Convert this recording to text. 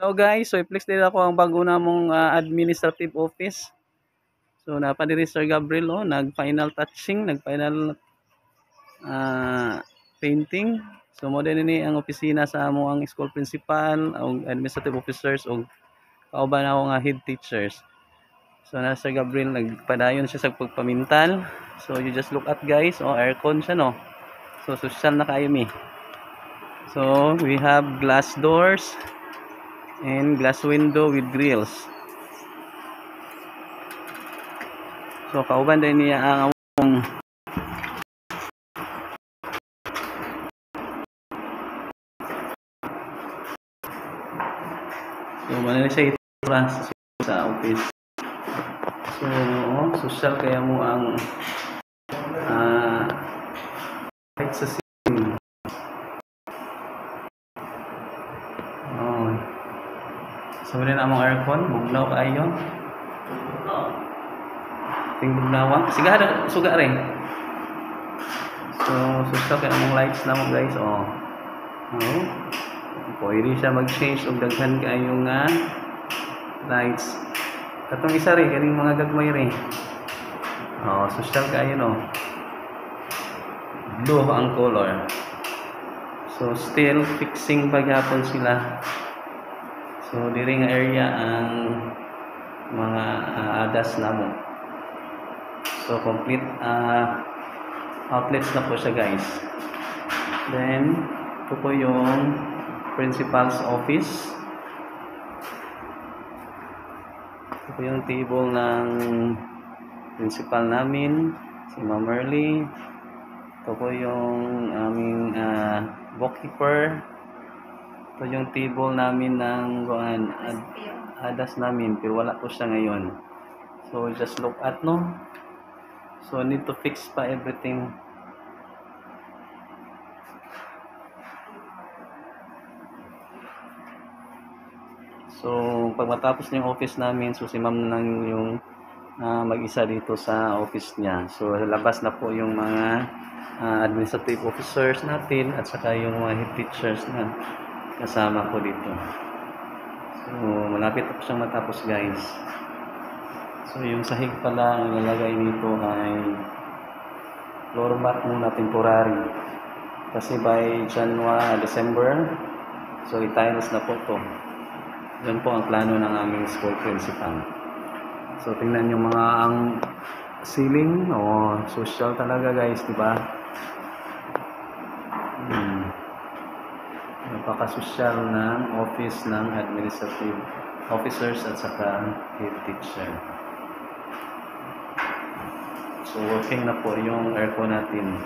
Hello guys, so i-flex din ako ang bago namong administrative office. So napa diri Sir Gabriel nag-final touching, nag-final painting. So mo din ni ang opisina sa amo ang school principal, og administrative officers og kauban ako nga head teachers. So na Sir Gabriel nagpadayon siya sa pagpamintal. So you just look at guys, aircon siya no. So social na kayo mi. So we have glass doors and glass window with grills. So kauban din niya ang so manila siya itura sa office. So social kaya mo ang right sa ceiling. So rin among aircon, bugnaw kaayo. Ting bugnawa. Siga suga rin. So social kaya among lights na mo guys. Pwede siya mag-change og daghan kaayo nga lights. Katong isa rin kaning mga gagmay rin. Social kaayo no. Blue ang color. So still fixing paghapon sila. So diri nga area ang mga adas namo. So complete outlets na po siya guys. Then ito po yung principal's office. Ito po yung table ng principal namin, si Ma'am Merly. Ito po yung aming bookkeeper. Ito yung table namin ng adas namin, pero wala po siya ngayon. So just look at no. So need to fix pa everything. So pag matapos na yung office namin, so si ma'am na lang yung mag-isa dito sa office niya. So labas na po yung mga administrative officers natin at saka yung mga head teachers na kasama ko dito. So malapit na po siyang matapos guys. So yung sahig pala ang ilalagay nito ay floor mat muna temporary. Kasi by December, so i-tiles na po to. Yan po ang plano ng aming school principal. So tingnan nyo mga ang ceiling, social talaga guys, di ba? Napaka-social ng office ng administrative officers at saka head teacher. So working na po yung aircon natin.